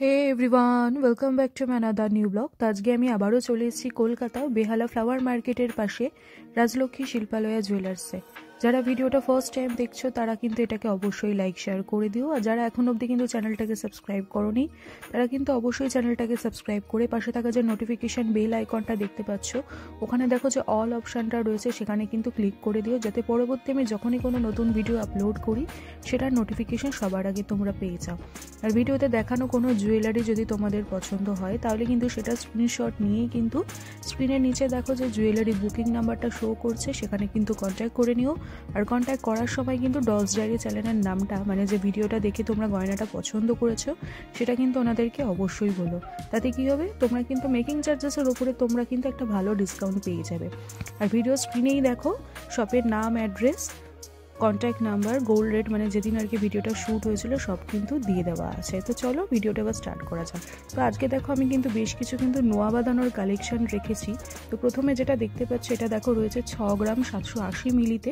Hey everyone, welcome back to my another new blog. তো আজকে আমি আবারও চলে এসেছি কলকাতা বেহালা ফ্লাওয়ার মার্কেটের পাশে রাজলক্ষ্মী শিল্পালয়া জুয়েলার্সে। যারা ভিডিওটা ফার্স্ট টাইম দেখছো তারা কিন্তু এটাকে অবশ্যই লাইক শেয়ার করে দিও, আর যারা এখন অবধি কিন্তু চ্যানেলটাকে সাবস্ক্রাইব করোনি তারা কিন্তু অবশ্যই চ্যানেলটাকে সাবস্ক্রাইব করে পাশে থাকা যে নোটিফিকেশান বেল আইকনটা দেখতে পাচ্ছ ওখানে দেখো যে অল অপশানটা রয়েছে, সেখানে কিন্তু ক্লিক করে দিও যাতে পরবর্তী আমি যখনই কোনো নতুন ভিডিও আপলোড করি সেটার নোটিফিকেশান সবার আগে তোমরা পেয়ে যাও। আর ভিডিওতে দেখানো কোনো জুয়েলারি যদি তোমাদের পছন্দ হয় তাহলে কিন্তু সেটা স্ক্রিনশট নিয়েই কিন্তু স্ক্রিনের নিচে দেখো যে জুয়েলারি বুকিং নাম্বারটা শো করছে, সেখানে কিন্তু কন্ট্যাক্ট করে নিও। আর কন্ট্যাক্ট করার সময় কিন্তু ডলস ডায়েরি চ্যানেলের নামটা, মানে যে ভিডিওটা দেখে তোমরা গয়নাটা পছন্দ করেছো সেটা কিন্তু ওনাদেরকে অবশ্যই বলো। তাতে কি হবে, তোমরা কিন্তু মেকিং চার্জেসের ওপরে তোমরা কিন্তু একটা ভালো ডিসকাউন্ট পেয়ে যাবে। আর ভিডিও স্ক্রিনেই দেখো শপের নাম, address, contact number, gold rate, মানে যেদিন আর কি ভিডিওটা শ্যুট হয়েছিল সব কিন্তু দিয়ে দেওয়া আছে। তো চলো ভিডিওটা এবার স্টার্ট করা যাক। তো আজকে দেখো আমি কিন্তু বেশ কিছু কিন্তু নোয়া বাঁধানোর কালেকশন রেখেছি। তো প্রথমে যেটা দেখতে পাচ্ছ এটা দেখো রয়েছে 6 গ্রাম 780 মিলিতে,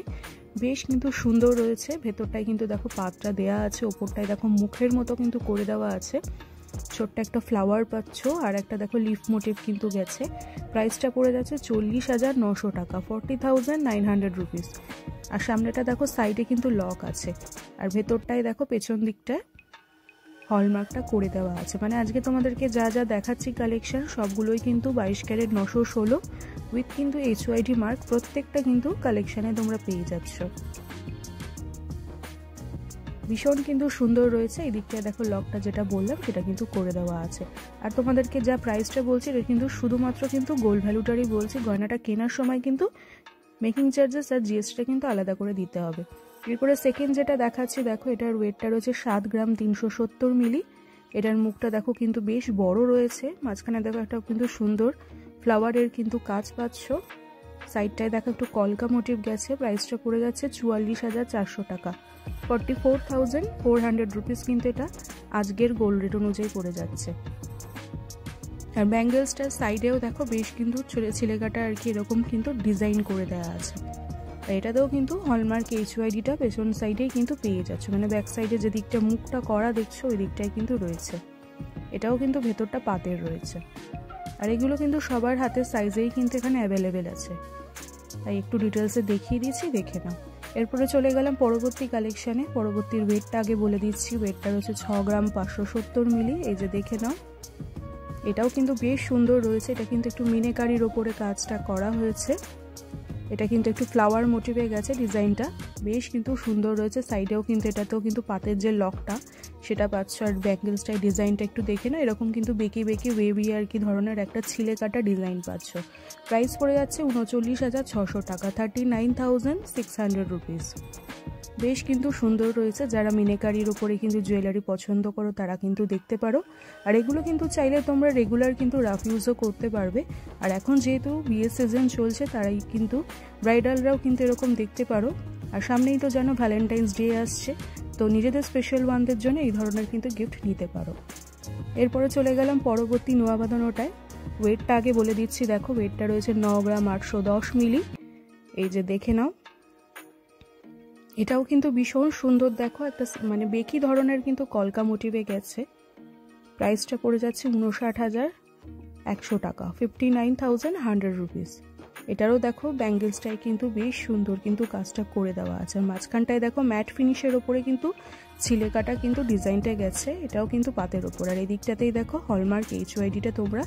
বেশ কিন্তু সুন্দর রয়েছে। ভেতরটায় কিন্তু দেখো পাতটা দেওয়া আছে, ওপরটায় দেখো মুখের মতো কিন্তু করে দেওয়া আছে। ছোট্ট একটা ফ্লাওয়ার পাচ্ছ, আর একটা দেখো লিফ মোটিভ কিন্তু গেছে। প্রাইসটা পড়ে যাচ্ছে 40,900 টাকা, 40,900 রুপিস। আর সামনেটা দেখো সাইডে কিন্তু লক আছে, আর ভেতরটায় দেখো পেছন দিকটায় হলমার্কটা করে দেওয়া আছে। মানে আজকে তোমাদেরকে যা যা দেখাচ্ছি কালেকশন সবগুলোই কিন্তু 22 ক্যারেট 916 উইথ কিন্তু HYD মার্ক, প্রত্যেকটা কিন্তু কালেকশানে তোমরা পেয়ে যাচ্ছ। ভীষণ কিন্তু সুন্দর রয়েছে। এই দিকটায় দেখো লকটা যেটা বললাম সেটা কিন্তু করে দেওয়া আছে। আর তোমাদেরকে যা প্রাইসটা বলছি এটা কিন্তু শুধুমাত্র কিন্তু গোল্ড ভ্যালুটারই বলছি, গয়নাটা কেনার সময় কিন্তু মেকিং চার্জেস আর জিএসটিটা কিন্তু আলাদা করে দিতে হবে। এরপরে সেকেন্ড যেটা দেখাচ্ছি দেখো এটার ওয়েটটা রয়েছে 7 গ্রাম 370 মিলি। এটার মুখটা দেখো কিন্তু বেশ বড় রয়েছে, মাঝখানে দেখো একটা কিন্তু সুন্দর ফ্লাওয়ারের কিন্তু কাজ পাচ্ছ। সাইডটায় দেখো একটু কলকা মোটিভ গেছে। প্রাইসটা পড়ে যাচ্ছে 44,400 টাকা, 44,400 রুপিস কিন্তু এটা আজকের গোল্ড রেট অনুযায়ী পড়ে যাচ্ছে। আর ব্যাঙ্গেলসটার সাইডেও দেখো বেশ কিন্তু ছিলেকাটা আর কি এরকম কিন্তু ডিজাইন করে দেওয়া আছে। আর এটাতেও কিন্তু হলমার্ক HYDটা পেছন সাইডেই কিন্তু পেয়ে যাচ্ছে, মানে ব্যাক সাইডে যে দিকটা মুখটা করা দেখছো ওই দিকটাই কিন্তু রয়েছে। এটাও কিন্তু ভেতরটা পাতের রয়েছে। আর এগুলো কিন্তু সবার হাতের সাইজেই কিন্তু এখানে অ্যাভেলেবেল আছে, তাই একটু ডিটেলসে দেখিয়ে দিচ্ছি, দেখে নাও। এরপরে চলে গেলাম পরবর্তী কালেকশানে। পরবর্তীর ওয়েটটা আগে বলে দিচ্ছি। ওয়েটটা রয়েছে 6 গ্রাম 570 মিলি, এই যে দেখে নাও। এটাও কিন্তু বেশ সুন্দর রয়েছে। এটা কিন্তু একটু মিনেকারির ওপরে কাজটা করা হয়েছে। এটা কিন্তু একটু ফ্লাওয়ার মোটিভে গেছে, ডিজাইনটা বেশ কিন্তু সুন্দর রয়েছে। সাইডেও কিন্তু এটাতেও কিন্তু পাতের যে লকটা সেটা পাচ্ছ। আর ব্যাঙ্গেলসটাই ডিজাইনটা একটু দেখে না, এরকম কিন্তু বেঁকে বেঁকে ওয়েভি আর কি ধরনের একটা ছিলে কাটা ডিজাইন পাচ্ছ। প্রাইস পড়ে যাচ্ছে 39,600 টাকা, 39,600 রুপিস। বেশ কিন্তু সুন্দর রয়েছে। যারা মিনেকারির উপরে কিন্তু জুয়েলারি পছন্দ করো তারা কিন্তু দেখতে পারো। আর এগুলো কিন্তু চাইলে তোমরা রেগুলার কিন্তু রাফ ইউজও করতে পারবে। আর এখন যেহেতু বিয়ের সিজন চলছে তারাই কিন্তু ব্রাইডালরাও কিন্তু এরকম দেখতে পারো। আর সামনেই তো জানো ভ্যালেন্টাইন্স ডে আসছে, তো নিজেদের স্পেশাল ওয়ানদের জন্য এই ধরনের কিন্তু গিফট নিতে পারো। এরপরে চলে গেলাম পরবর্তী নোয়া বাঁধানোটায়। ওয়েটটা আগে বলে দিচ্ছি দেখো, ওয়েটটা রয়েছে 9 গ্রাম 810 মিলি, এই যে দেখে নাও। এটাও কিন্তু ভীষণ সুন্দর দেখো, একটা মানে বেকি ধরনের কিন্তু কলকা মোটিভে গেছে। প্রাইসটা পড়ে যাচ্ছে 59,100 টাকা, 59,100 রুপিস। এটারও দেখো ব্যাঙ্গেলসটাই কিন্তু বেশ সুন্দর কিন্তু কাজটা করে দেওয়া আছে। মাঝখানটায় দেখো ম্যাট ফিনিশের ওপরে কিন্তু ছিলেকাটা কিন্তু ডিজাইনটা গেছে, এটাও কিন্তু পাতের ওপর। আর এই দিকটাতেই দেখো হলমার্ক HYDটা তোমরা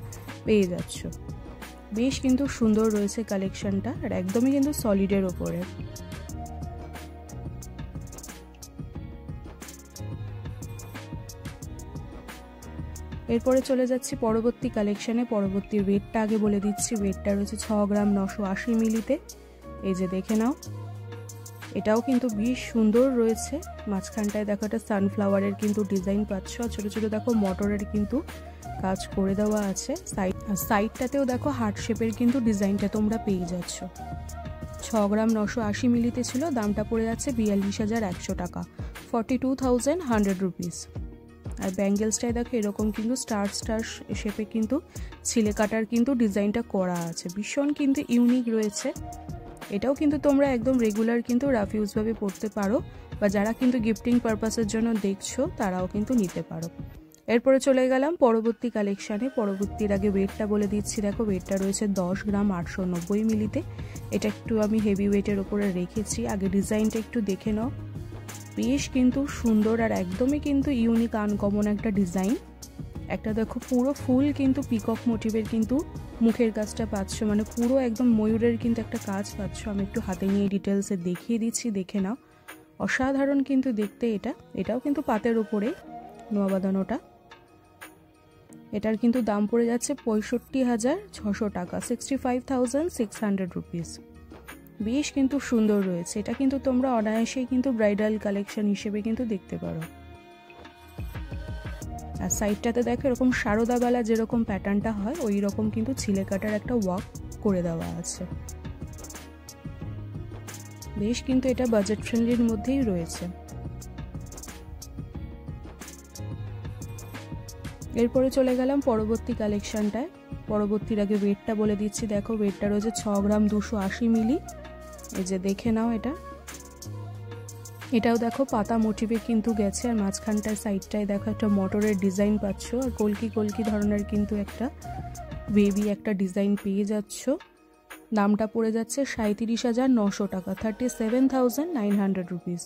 পেয়ে যাচ্ছ। বেশ কিন্তু সুন্দর রয়েছে কালেকশনটা, আর একদমই কিন্তু সলিডের ওপরে। এরপরে চলে যাচ্ছি পরবর্তী কালেকশানে। পরবর্তী ওয়েটটা আগে বলে দিচ্ছি। ওয়েটটা রয়েছে 6 গ্রাম 980 মিলিতে, এই যে দেখে নাও। এটাও কিন্তু বেশ সুন্দর রয়েছে। মাঝখানটায় দেখো একটা সানফ্লাওয়ারের কিন্তু ডিজাইন পাচ্ছ, ছোটো ছোটো দেখো মটরের কিন্তু কাজ করে দেওয়া আছে। সাইডটাতেও দেখো হার্ট শেপের কিন্তু ডিজাইনটা তোমরা পেয়ে যাচ্ছ। 6 গ্রাম 980 মিলিতে ছিল, দামটা পড়ে যাচ্ছে 42,100 টাকা, 42,100 রুপিস। আর ব্যাঙ্গেলসটাই দেখো এরকম কিন্তু স্টার স্টার শেপে কিন্তু ছিলে কাটার কিন্তু ডিজাইনটা করা আছে, ভীষণ কিন্তু ইউনিক রয়েছে। এটাও কিন্তু তোমরা একদম রেগুলার কিন্তু রাফ ইউজভাবে পরতে পারো, বা যারা কিন্তু গিফটিং পারপাসের জন্য দেখছো তারাও কিন্তু নিতে পারো। এরপরে চলে গেলাম পরবর্তী কালেকশানে। পরবর্তীর আগে ওয়েটটা বলে দিচ্ছি, দেখো ওয়েটটা রয়েছে 10 গ্রাম 890 মিলিতে। এটা একটু আমি হেভি ওয়েটের ওপরে রেখেছি। আগে ডিজাইনটা একটু দেখে নাও, বেশ কিন্তু সুন্দর আর একদমই কিন্তু ইউনিক আনকমন একটা ডিজাইন। একটা দেখো পুরো ফুল কিন্তু পিকক মোটিভের কিন্তু মুখের কাজটা পাচ্ছ, মানে পুরো একদম ময়ূরের কিন্তু একটা কাজ পাচ্ছ। আমি একটু হাতে নিয়ে ডিটেলসে দেখিয়ে দিচ্ছি, দেখে নাও। অসাধারণ কিন্তু দেখতে এটা। এটাও কিন্তু পাতের ওপরে নোয়া বাঁধানোটা। এটার কিন্তু দাম পড়ে যাচ্ছে 65,600 টাকা, 65,600 রুপিস। বেশ কিন্তু সুন্দর রয়েছে। এটা কিন্তু তোমরা অনায়াসেই কিন্তু ব্রাইডাল কালেকশন হিসেবে কিন্তু দেখতে পারো। আর সাইডটাতে দেখো এরকম সারদাবালা যেরকম প্যাটার্নটা হয় ওই রকম কিন্তু ছিলে কাটার একটা ওয়ার্ক করে দেওয়া আছে। বেশ কিন্তু এটা বাজেট ফ্রেন্ডলির মধ্যেই রয়েছে। এরপরে চলে গেলাম পরবর্তী কালেকশনটায়। পরবর্তীর আগে ওয়েটটা বলে দিচ্ছি, দেখো ওয়েটটা রয়েছে 6 গ্রাম 280 মিলি। এই যে দেখে নাও এটা। এটাও দেখো পাতা মোটিভে কিন্তু গেছে, আর মাঝখানটায় সাইডটায় দেখো একটা মোটরের ডিজাইন পাচ্ছ, আর কলকি কলকি ধরনের কিন্তু একটা বেবি একটা ডিজাইন পেয়ে যাচ্ছ। দামটা পড়ে যাচ্ছে 37,900 টাকা, 37,900 রুপিস।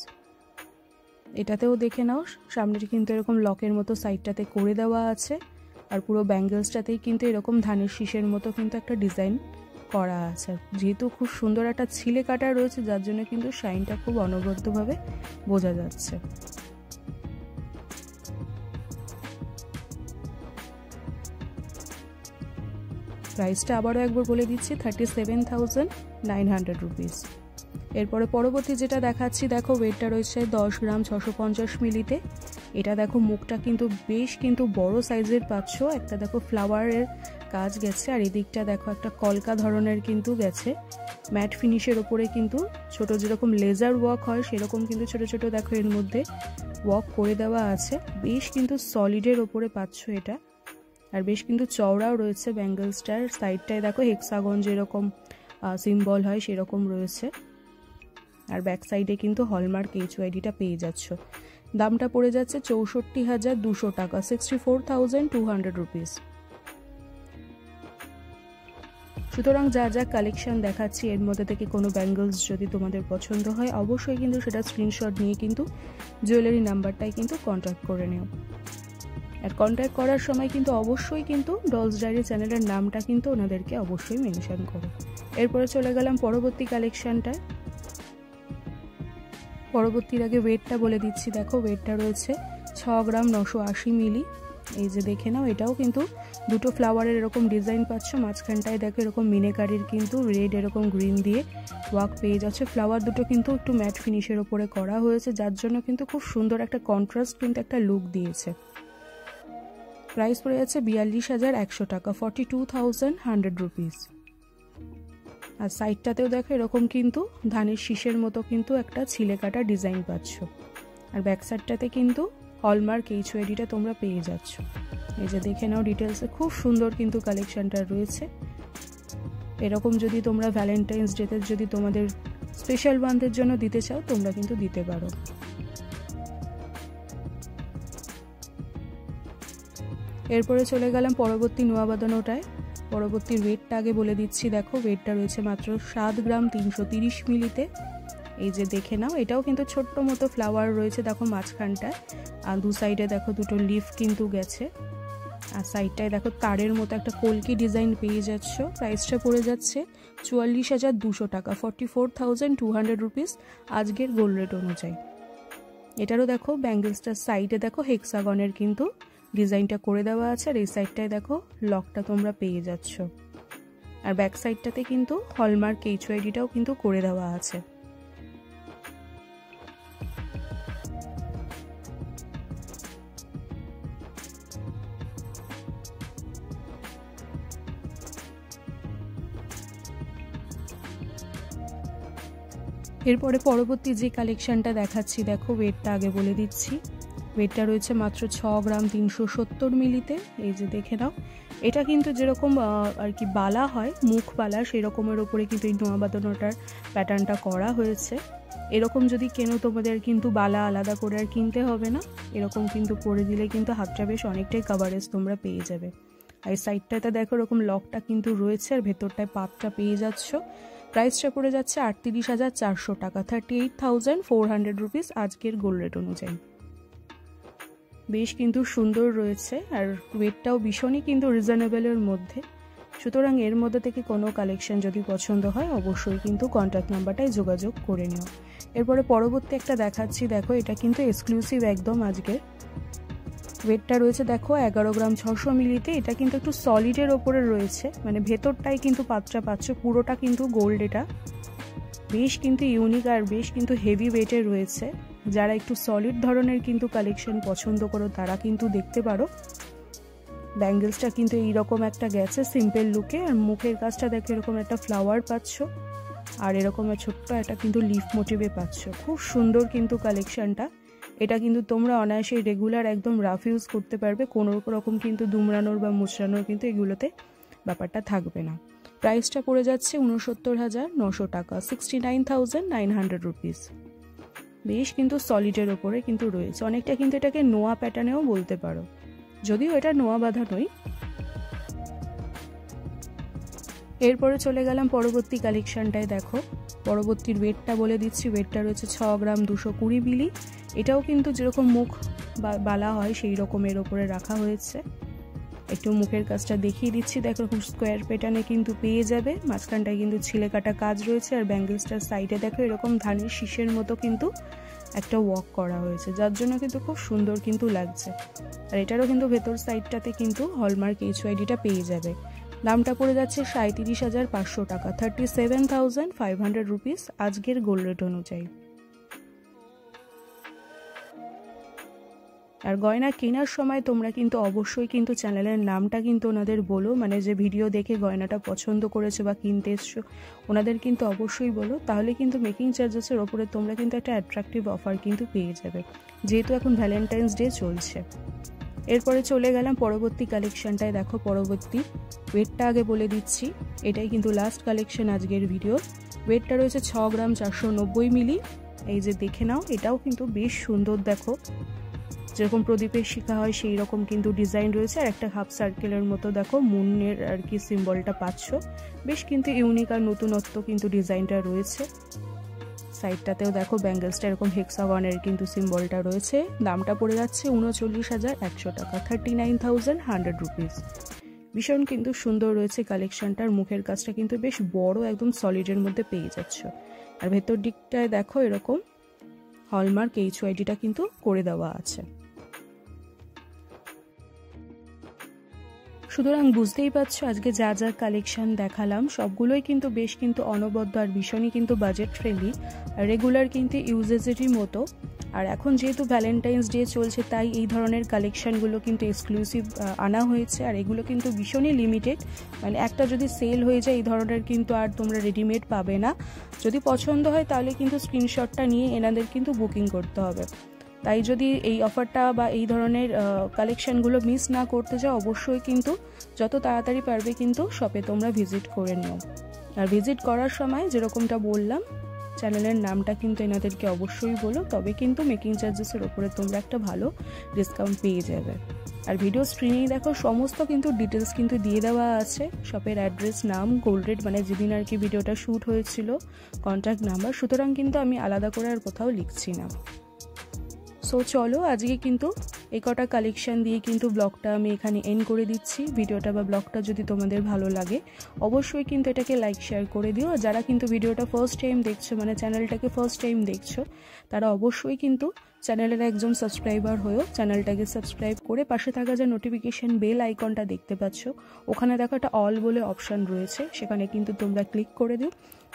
এটাতেও দেখে নাও, সামনের কিন্তু এরকম লকের মতো সাইডটাতে করে দেওয়া আছে, আর পুরো ব্যাঙ্গেলসটাতেই কিন্তু এরকম ধানের শীষের মতো কিন্তু একটা ডিজাইন করা আছে। যেহেতু খুব সুন্দর একটা ছিলে কাটা রয়েছে, যার জন্য কিন্তু শাইনটা খুব অনবদ্যভাবে বোঝা যাচ্ছে। প্রাইসটা আবারও একবার বলে দিচ্ছি, 37,900 রুপিস। এরপরে পরবর্তী যেটা দেখাচ্ছি, দেখো ওয়েটটা রয়েছে 10 গ্রাম 650 মিলিতে। এটা দেখো মুখটা কিন্তু বেশ কিন্তু বড় সাইজের পাচ্ছ। একটা দেখো ফ্লাওয়ারের কাজ গেছে, আর এদিকটা দেখো একটা কলকা ধরনের কিন্তু গেছে ম্যাট ফিনিশের ওপরে কিন্তু ছোট যেরকম লেজার ওয়ার্ক হয় সেরকম কিন্তু ছোট ছোট দেখো এর মধ্যে ওয়ার্ক করে দেওয়া আছে। বেশ কিন্তু সলিডের ওপরে পাচ্ছ এটা, আর বেশ কিন্তু চওড়াও রয়েছে ব্যাঙ্গেলসটার। সাইডটায় দেখো হেক্সাগন যেরকম সিম্বল হয় সেরকম রয়েছে, আর ব্যাক সাইডে কিন্তু হলমার্ক HYDটা পেয়ে যাচ্ছ। দামটা পড়ে যাচ্ছে 64,200 টাকা, 64,200 রুপিস। সুতরাং যা যা কালেকশন দেখাচ্ছি এর মধ্যে থেকে কোনো ব্যাঙ্গলস যদি তোমাদের পছন্দ হয় অবশ্যই কিন্তু সেটা স্ক্রিনশট নিয়ে কিন্তু জুয়েলারি নাম্বারটাই কিন্তু কন্ট্যাক্ট করে নিও। আর কন্ট্যাক্ট করার সময় কিন্তু অবশ্যই কিন্তু ডলস ডায়েরি চ্যানেলের নামটা কিন্তু ওনাদেরকে অবশ্যই মেনশন করো। এরপরে চলে গেলাম পরবর্তী কালেকশনটায়। পরবর্তীর আগে ওয়েটটা বলে দিচ্ছি, দেখো ওয়েটটা রয়েছে 6 গ্রাম 980 মিলি। এই যে দেখে নাও, এটাও কিন্তু দুটো ফ্লাওয়ারের এরকম ডিজাইন পাচ্ছ। মাঝখানটায় দেখো এরকম মিনেকারির কিন্তু রেড এরকম গ্রিন দিয়ে ওয়ার্ক পেয়ে যাচ্ছে। ফ্লাওয়ার দুটো কিন্তু একটু ম্যাট ফিনিশের ওপরে করা হয়েছে, যার জন্য কিন্তু খুব সুন্দর একটা কন্ট্রাস্ট কিন্তু একটা লুক দিয়েছে। প্রাইস পড়ে যাচ্ছে 42,100 টাকা, 42,100 রুপিস। আর সাইডটাতেও দেখো এরকম কিন্তু ধানের শীষের মতো কিন্তু একটা ছিলে কাটা ডিজাইন পাচ্ছ, আর ব্যাক সাইডটাতে কিন্তু হলমার্ক HYDটা তোমরা পেয়ে যাচ্ছ। এই যে দেখে নাও ডিটেলসে, খুব সুন্দর কিন্তু কালেকশনটা রয়েছে। এরকম যদি তোমরা ভ্যালেন্টাইন্স ডেতে যদি তোমাদের স্পেশাল ওয়ানদের জন্য দিতে চাও তোমরা কিন্তু দিতে পারো। এরপরে চলে গেলাম পরবর্তী নোয়া বাঁধানোটায়। পরবর্তী ওয়েটটা আগে বলে দিচ্ছি, দেখো ওয়েটটা রয়েছে মাত্র 7 গ্রাম 330 মিলিতে। এই যে দেখে নাও, এটাও কিন্তু ছোট্ট মতো ফ্লাওয়ার রয়েছে দেখো মাঝখানটায়, আর দু সাইডে দেখো দুটো লিফ কিন্তু গেছে, আর সাইডটায় দেখো তারের মতো একটা কলকি ডিজাইন পেয়ে যাচ্ছ। প্রাইসটা পড়ে যাচ্ছে 44,200 টাকা, 44,200 রুপিস আজকের গোল্ড রেট অনুযায়ী। এটারও দেখো ব্যাঙ্গেলসটার সাইডে দেখো হেক্সাগনের কিন্তু ডিজাইনটা করে দেওয়া আছে, আর এই সাইডটায় দেখো লকটা তোমরা পেয়ে যাচ্ছ, আর ব্যাক সাইডটাতে কিন্তু হলমার্ক HYDটাও কিন্তু করে দেওয়া আছে। এরপরে পরবর্তী যে কালেকশনটা দেখাচ্ছি, দেখো ওয়েটটা আগে বলে দিচ্ছি, ওয়েটটা রয়েছে মাত্র 6 গ্রাম 370 মিলিতে। এই যে দেখে নাও, এটা কিন্তু যেরকম আর কি বালা হয় মুখ বালা, সেই রকমের ওপরে কিন্তু এই নোয়া বাঁধানোটার প্যাটার্নটা করা হয়েছে। এরকম যদি কেনো তোমাদের কিন্তু বালা আলাদা করে আর কিনতে হবে না, এরকম কিন্তু পরে দিলে কিন্তু হাতটা বেশ অনেকটাই কভারেজ তোমরা পেয়ে যাবে। আর এই সাইডটাতে দেখো এরকম লকটা কিন্তু রয়েছে আর ভেতরটায় পাপটা পেয়ে যাচ্ছ। প্রাইসটা পড়ে যাচ্ছে 38,400 টাকা, 38,400 রুপিস আজকের গোল্ড রেট অনুযায়ী। বেশ কিন্তু সুন্দর রয়েছে আর ওয়েটটাও ভীষণই কিন্তু রিজনেবলের মধ্যে। সুতরাং এর মধ্যে থেকে কোনো কালেকশন যদি পছন্দ হয় অবশ্যই কিন্তু কন্ট্যাক্ট নাম্বারটায় যোগাযোগ করে নিও। এরপরে পরবর্তী একটা দেখাচ্ছি, দেখো এটা কিন্তু এক্সক্লুসিভ একদম আজকে। ওয়েটটা রয়েছে দেখো 11 গ্রাম 600 মিলিতে। এটা কিন্তু একটু সলিডের ওপরে রয়েছে, মানে ভেতরটাই কিন্তু পাত্রা পাচ্ছ, পুরোটা কিন্তু গোল্ড। এটা বেশ কিন্তু ইউনিক আর বেশ কিন্তু হেভি ওয়েটের রয়েছে। যারা একটু সলিড ধরনের কিন্তু কালেকশন পছন্দ করো তারা কিন্তু দেখতে পারো। ব্যাঙ্গেলসটা কিন্তু এইরকম একটা গেছে সিম্পল লুকে, আর মুখের কাজটা দেখো এরকম একটা ফ্লাওয়ার পাচ্ছ, আর এরকম ছোট্ট একটা কিন্তু লিফ মোটিভে পাচ্ছ। খুব সুন্দর কিন্তু কালেকশনটা। এটা কিন্তু তোমরা অনায়াসে রেগুলার একদম রাফ ইউজ করতে পারবে, কোনো রকম কিন্তু দুমড়ানোর বা মুচড়ানোর কিন্তু এগুলোতে ব্যাপারটা থাকবে না। প্রাইসটা পড়ে যাচ্ছে 69,900 টাকা, 69,900 রুপিস। বেশ কিন্তু সলিডের ওপরে কিন্তু রয়েছে, অনেকটা কিন্তু এটাকে নোয়া প্যাটার্নেও বলতে পারো, যদিও এটা নোয়া বাঁধা নয়। এরপরে চলে গেলাম পরবর্তী কালেকশনটায়। দেখো পরবর্তীর ওয়েটটা বলে দিচ্ছি, ওয়েটটা রয়েছে 6 গ্রাম 220 মিলি। এটাও কিন্তু যেরকম মুখ বালা হয় সেই রকমের ওপরে রাখা হয়েছে। একটু মুখের কাজটা দেখিয়ে দিচ্ছি, দেখো খুব স্কোয়ার প্যাটার্নে কিন্তু পেয়ে যাবে। মাঝখানটায় কিন্তু ছিলে কাটা কাজ রয়েছে, আর ব্যাঙ্গেলসটার সাইডে দেখো এরকম ধানের শীষের মতো কিন্তু একটা ওয়ার্ক করা হয়েছে, যার জন্য কিন্তু খুব সুন্দর কিন্তু লাগছে। আর এটারও কিন্তু ভেতর সাইডটাতে কিন্তু হলমার্ক HYDটা পেয়ে যাবে। দামটা পড়ে যাচ্ছে 37,500 টাকা, 37,500 রুপিস আজকের গোল্ড রেট অনুযায়ী। আর গয়না কেনার সময় তোমরা কিন্তু অবশ্যই কিন্তু চ্যানেলের নামটা কিন্তু ওনাদের বলো, মানে যে ভিডিও দেখে গয়নাটা পছন্দ করেছে বা কিনতে এসছো ওনাদের কিন্তু অবশ্যই বলো, তাহলে কিন্তু মেকিং চার্জেসের ওপরে তোমরা কিন্তু একটা অ্যাট্রাকটিভ অফার কিন্তু পেয়ে যাবে, যেহেতু এখন ভ্যালেন্টাইন্স ডে চলছে। এরপরে চলে গেলাম পরবর্তী কালেকশনটায়। দেখো পরবর্তী ওয়েটটা আগে বলে দিচ্ছি, এটাই কিন্তু লাস্ট কালেকশন আজকের ভিডিও। ওয়েটটা রয়েছে 6 গ্রাম 490 মিলি। এই যে দেখে নাও, এটাও কিন্তু বেশ সুন্দর। দেখো যেরকম প্রদীপের শিখা হয় সেই রকম কিন্তু ডিজাইন রয়েছে, আর একটা হাফ সার্কেলের মতো দেখো মুনের আর কি সিম্বলটা পাচ্ছ। বেশ কিন্তু ইউনিক আর নতুনত্ব কিন্তু ডিজাইনটা রয়েছে। সাইডটাতেও দেখো ব্যাঙ্গেলসটা এরকম হেক্সাগনের কিন্তু সিম্বলটা রয়েছে। দামটা পড়ে যাচ্ছে 39,100 টাকা, 39,100 রুপিস। ভীষণ কিন্তু সুন্দর রয়েছে কালেকশনটার। মুখের কাজটা কিন্তু বেশ বড়, একদম সলিডের মধ্যে পেয়ে যাচ্ছ। আর ভেতর দিকটায় দেখো এরকম হলমার্ক HYDটা কিন্তু করে দেওয়া আছে। সুতরাং বুঝতেই পারছো আজকে যা যা কালেকশন দেখালাম সবগুলোই কিন্তু বেশ কিন্তু অনবদ্য আর ভীষণই কিন্তু বাজেট ফ্রেন্ডলি, আর রেগুলার কিন্তু ইউজেজেরই মতো। আর এখন যেহেতু ভ্যালেন্টাইন্স ডে চলছে তাই এই ধরনের কালেকশনগুলো কিন্তু এক্সক্লুসিভ আনা হয়েছে, আর এগুলো কিন্তু ভীষণই লিমিটেড। মানে একটা যদি সেল হয়ে যায় এই ধরনের কিন্তু আর তোমরা রেডিমেড পাবে না। যদি পছন্দ হয় তাহলে কিন্তু স্ক্রিনশটটা নিয়ে এনাদের কিন্তু বুকিং করতে হবে। তাই যদি এই অফারটা বা এই ধরনের কালেকশনগুলো মিস না করতে চাও অবশ্যই কিন্তু যত তাড়াতাড়ি পারবে কিন্তু শপে তোমরা ভিজিট করে নিও। আর ভিজিট করার সময় যেরকমটা বললাম চ্যানেলের নামটা কিন্তু এনাদেরকে অবশ্যই বলো, তবে কিন্তু মেকিং চার্জেসের ওপরে তোমরা একটা ভালো ডিসকাউন্ট পেয়ে যাবে। আর ভিডিও স্ক্রিনেই দেখো সমস্ত কিন্তু ডিটেলস কিন্তু দিয়ে দেওয়া আছে, শপের অ্যাড্রেস, নাম, গোল্ড রেট, মানে যেদিন আর কি ভিডিওটা শ্যুট হয়েছিল, কন্ট্যাক্ট নাম্বার। সুতরাং কিন্তু আমি আলাদা করে আর কোথাও লিখছি না। সো চলো আজকে কিন্তু এই কটা কালেকশন দিয়ে কিন্তু ব্লগটা আমি এখানে এন্ড করে দিচ্ছি। ভিডিওটা বা ব্লগটা যদি তোমাদের ভালো লাগে অবশ্যই কিন্তু এটাকে লাইক শেয়ার করে দিও। আর যারা কিন্তু ভিডিওটা ফার্স্ট টাইম দেখছো, মানে চ্যানেলটাকে ফার্স্ট টাইম দেখছো, তারা অবশ্যই কিন্তু চ্যানেলের একজন সাবস্ক্রাইবার হয়েও চ্যানেলটাকে সাবস্ক্রাইব করে পাশে থাকা যে নোটিফিকেশন বেল আইকনটা দেখতে পাচ্ছ ওখানে দেখো একটা অল বলে অপশান রয়েছে, সেখানে কিন্তু তোমরা ক্লিক করে দিও,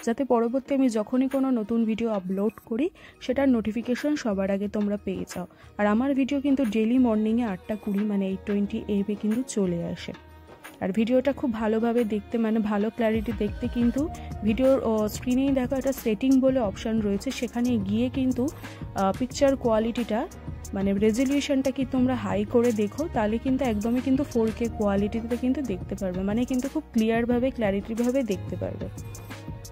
যাতে পরবর্তী আমি যখনই কোনো নতুন ভিডিও আপলোড করি সেটার নোটিফিকেশন সবার আগে তোমরা পেয়ে যাও। আর আমার ভিডিও কিন্তু ডেইলি মর্নিংয়ে 8:20 মানে 8:20 AM কিন্তু চলে আসে। আর ভিডিওটা খুব ভালোভাবে দেখতে, মানে ভালো ক্ল্যারিটি দেখতে কিন্তু ভিডিওর স্ক্রিনেই দেখো একটা সেটিং বলে অপশান রয়েছে, সেখানে গিয়ে কিন্তু পিকচার কোয়ালিটিটা মানে রেজলিউশনটা কি তোমরা হাই করে দেখো, তাহলে কিন্তু একদমই কিন্তু 4K কোয়ালিটিতে কিন্তু দেখতে পারবে, মানে কিন্তু খুব ক্লিয়ারভাবে ক্ল্যারিটিভাবে দেখতে পারবে।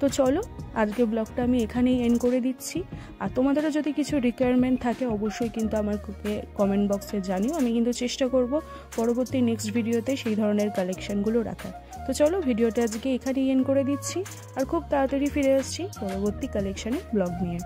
তো চলো আজকে ব্লগটা আমি এখানেই এন্ড করে দিচ্ছি। আর তোমাদেরও যদি কিছু রিকোয়ারমেন্ট থাকে অবশ্যই কিন্তু আমাকে কমেন্ট বক্সে জানিও, আমি কিন্তু চেষ্টা করব পরবর্তী নেক্সট ভিডিওতে সেই ধরনের কালেকশনগুলো রাখার। তো চলো ভিডিওটা আজকে এখানেই এন্ড করে দিচ্ছি, আর খুব তাড়াতাড়ি ফিরে আসছি পরবর্তী কালেকশনের ব্লগ নিয়ে।